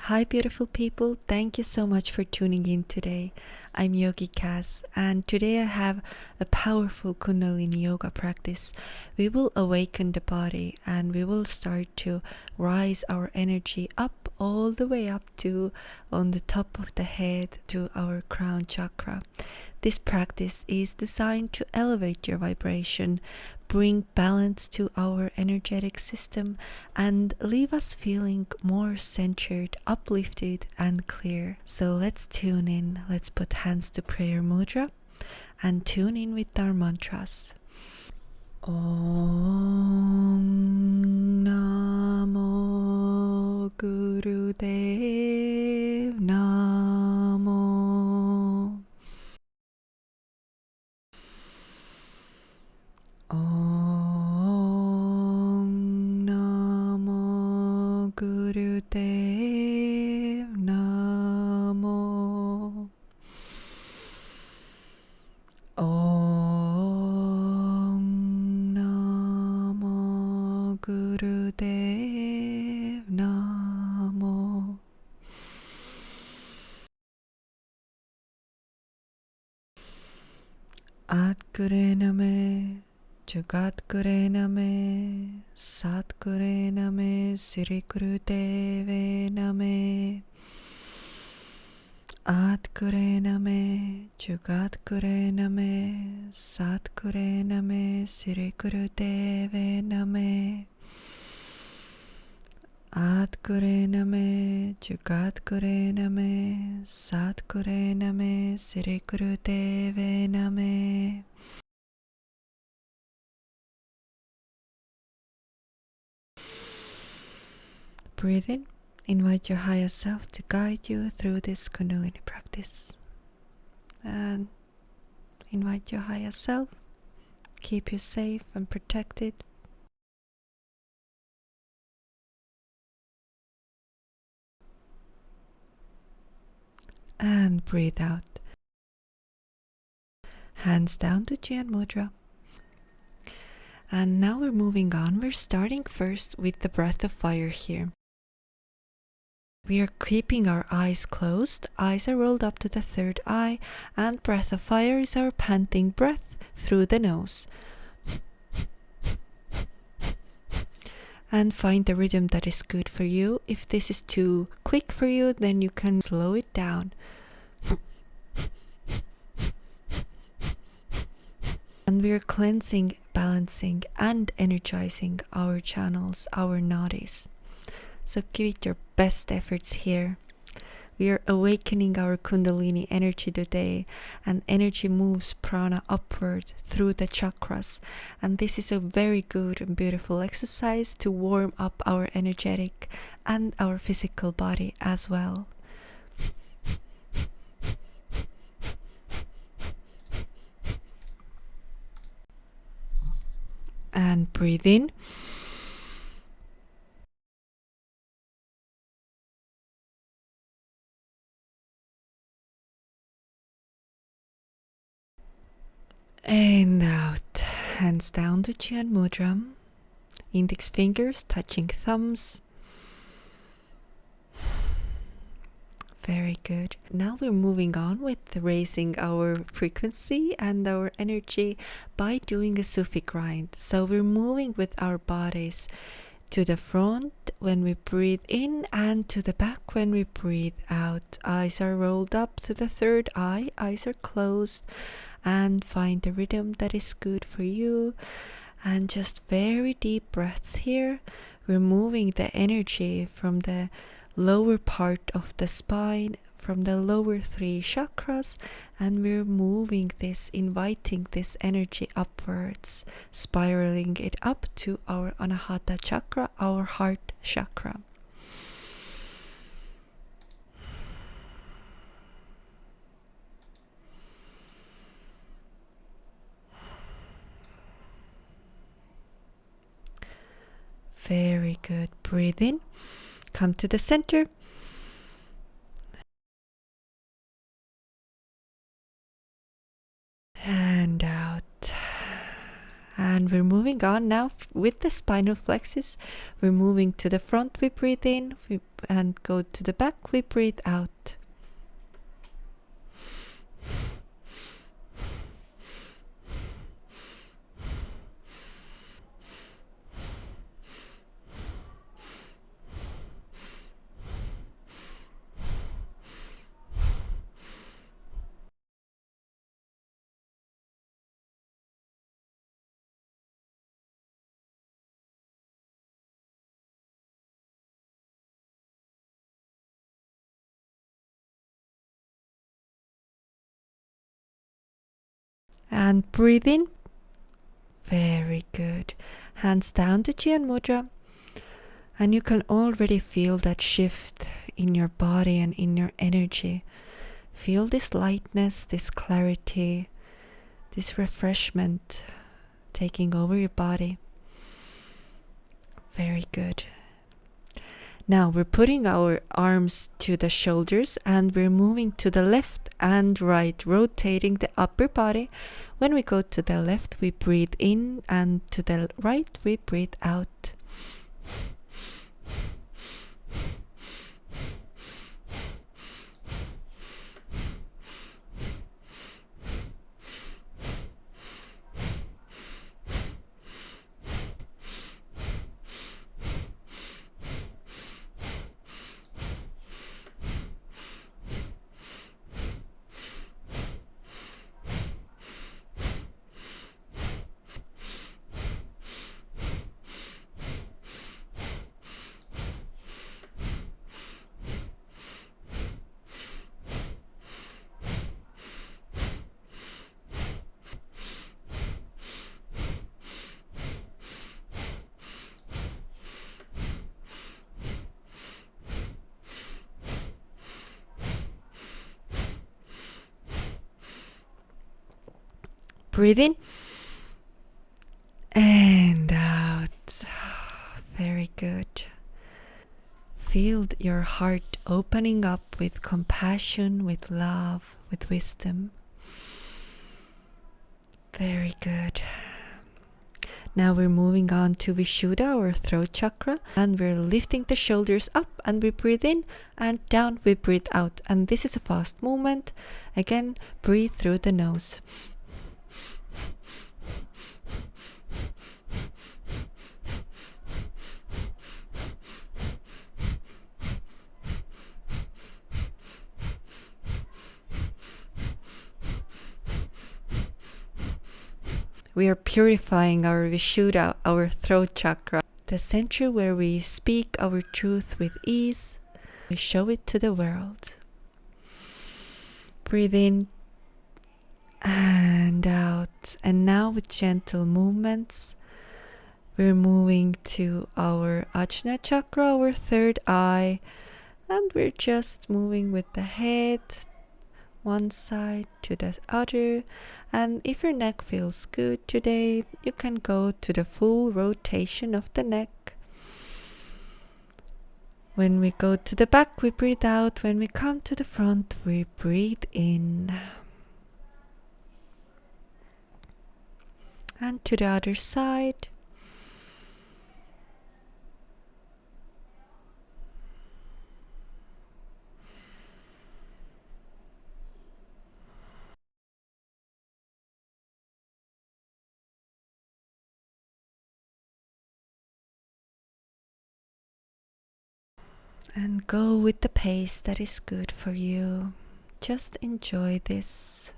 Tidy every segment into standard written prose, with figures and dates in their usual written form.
Hi beautiful people, thank you so much for tuning in today. I'm Yogicas and today I have a powerful Kundalini Yoga practice. We will awaken the body and we will start to rise our energy up all the way up to on the top of the head to our crown chakra. This practice is designed to elevate your vibration, bring balance to our energetic system, and leave us feeling more centered, uplifted, and clear. So let's tune in. Let's put hands to prayer mudra and tune in with our mantras. Om Namo Gurudev Namo. Om Namo Gurudev Namo. Om Namo Gurudev Namo. Atguru Name, Jagat Guru Name, Satguru Name, Sri Gurudeve Name. Atguru Name, Jagat Guru Name, Satguru Name, Sri Gurudeve Name. Atguru Name, Jagat Guru Name, Satguru Name, Sri Gurudeve Name. Breathe in. Invite your higher self to guide you through this Kundalini practice. And invite your higher self, keep you safe and protected. And breathe out. Hands down to Jyan Mudra. And now we're moving on. We're starting first with the breath of fire here. We are keeping our eyes closed, eyes are rolled up to the third eye, and breath of fire is our panting breath through the nose. And find the rhythm that is good for you. If this is too quick for you, then you can slow it down. And we are cleansing, balancing, and energizing our channels, our nadis. So give it your best efforts here. We are awakening our Kundalini energy today, and energy moves prana upward through the chakras. And this is a very good and beautiful exercise to warm up our energetic and our physical body as well. And breathe in. And out. Hands down to Jyan Mudra. Index fingers touching thumbs. Very good. Now we're moving on with raising our frequency and our energy by doing a Sufi grind. So we're moving with our bodies to the front when we breathe in and to the back when we breathe out. Eyes are rolled up to the third eye. Eyes are closed. And find the rhythm that is good for you. And just very deep breaths here. We're moving the energy from the lower part of the spine, from the lower three chakras, and we're moving this, inviting this energy upwards, spiraling it up to our Anahata chakra, our heart chakra. Very good. Breathe in. Come to the center. And out. And we're moving on now with the spinal flexes. We're moving to the front, we breathe in, and go to the back, we breathe out. And breathe in. Very good. Hands down to Chien Mudra. And you can already feel that shift in your body and in your energy. Feel this lightness, this clarity, this refreshment taking over your body. Very good. Now we're putting our arms to the shoulders and we're moving to the left and right, rotating the upper body. When we go to the left, we breathe in, and to the right, we breathe out. Breathe in and out. Very good. Feel your heart opening up with compassion, with love, with wisdom. Very good. Now we're moving on to Vishuddha, or throat chakra, and we're lifting the shoulders up and we breathe in, and down we breathe out. And this is a fast movement. Again, breathe through the nose. We are purifying our Vishuddha, our throat chakra, the center where we speak our truth with ease. We show it to the world. Breathe in and out. And now with gentle movements, we're moving to our Ajna chakra, our third eye. And we're just moving with the head, one side to the other. And if your neck feels good today, you can go to the full rotation of the neck. When we go to the back, we breathe out. When we come to the front, we breathe in. And to the other side. And go with the pace that is good for you. Just enjoy this.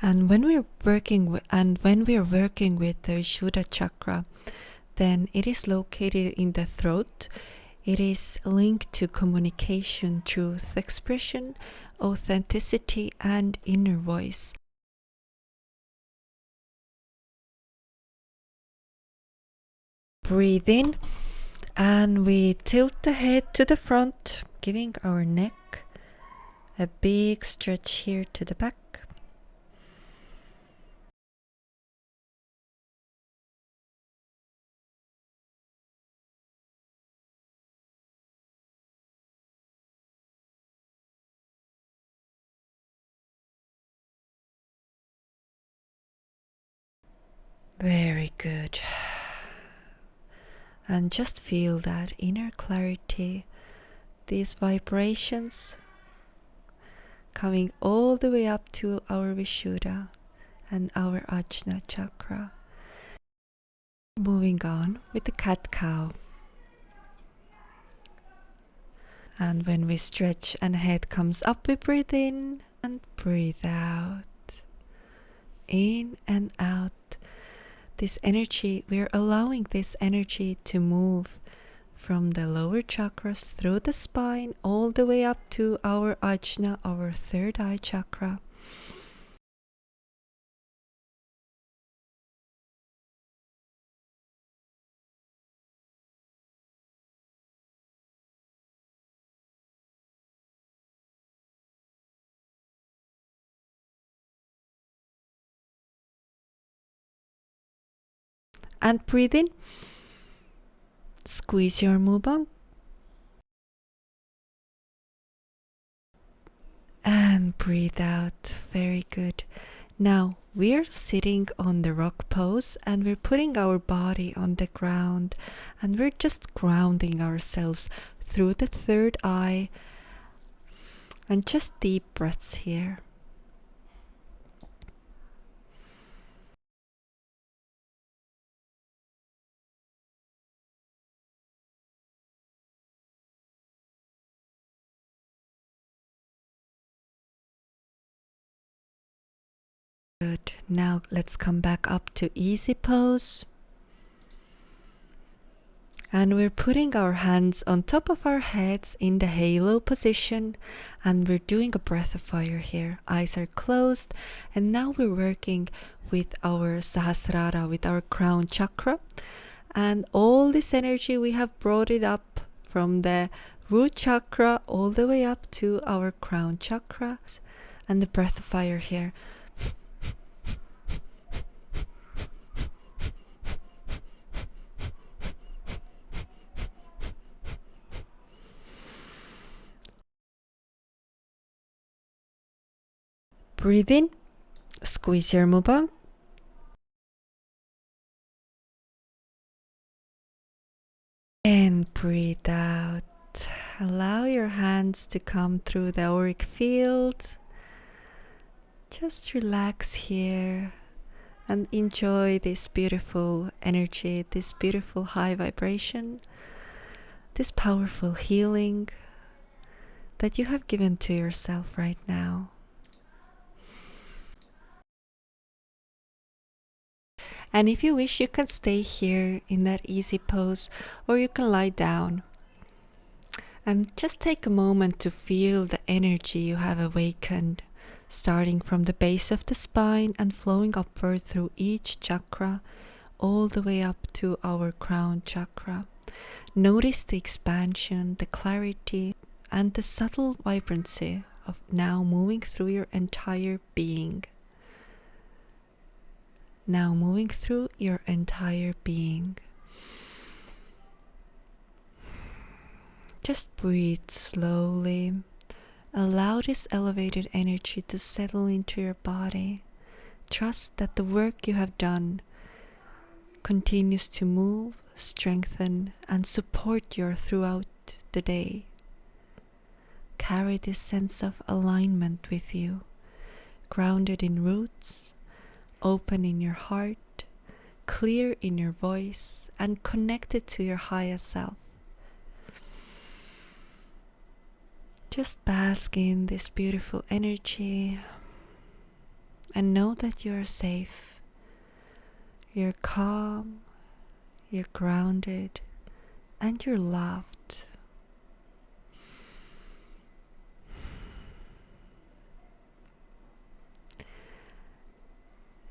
And when we're working with the Vishuddha chakra, then it is located in the throat. It is linked to communication, truth, expression, authenticity, and inner voice. Breathe in, and we tilt the head to the front, giving our neck a big stretch here to the back. Very good. And just feel that inner clarity, these vibrations coming all the way up to our Vishuddha and our Ajna chakra. Moving on with the cat-cow. And when we stretch and head comes up, we breathe in and breathe out. In and out. This energy, we're allowing this energy to move from the lower chakras through the spine all the way up to our Ajna, our third eye chakra. And breathe in. Squeeze your mubang. And breathe out. Very good. Now we're sitting on the rock pose and we're putting our body on the ground and we're just grounding ourselves through the third eye. And just deep breaths here. Good. Now let's come back up to easy pose. And we're putting our hands on top of our heads in the halo position. And we're doing a breath of fire here. Eyes are closed. And now we're working with our Sahasrara, with our crown chakra. And all this energy, we have brought it up from the root chakra all the way up to our crown chakra. And the breath of fire here. Breathe in, squeeze your mubang. And breathe out. Allow your hands to come through the auric field. Just relax here and enjoy this beautiful energy, this beautiful high vibration, this powerful healing that you have given to yourself right now. And if you wish, you can stay here in that easy pose, or you can lie down. And just take a moment to feel the energy you have awakened, starting from the base of the spine and flowing upward through each chakra, all the way up to our crown chakra. Notice the expansion, the clarity, and the subtle vibrancy of now moving through your entire being. Now moving through your entire being. Just breathe slowly. Allow this elevated energy to settle into your body. Trust that the work you have done continues to move, strengthen, and support you throughout the day. Carry this sense of alignment with you, grounded in roots, open in your heart, clear in your voice, and connected to your higher self. Just bask in this beautiful energy and know that you are safe. You're calm, you're grounded, and you're loved.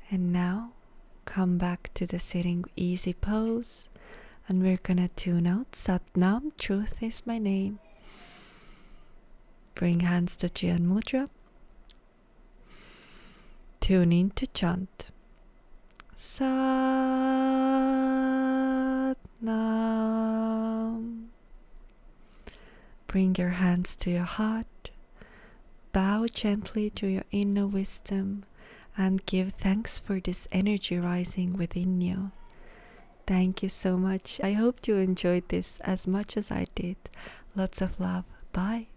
And now, come back to the sitting easy pose, and we're gonna tune out Sat Nam, truth is my name. Bring hands to Jian Mudra. Tune in to chant. Sat Nam. Bring your hands to your heart. Bow gently to your inner wisdom and give thanks for this energy rising within you. Thank you so much. I hope you enjoyed this as much as I did. Lots of love. Bye.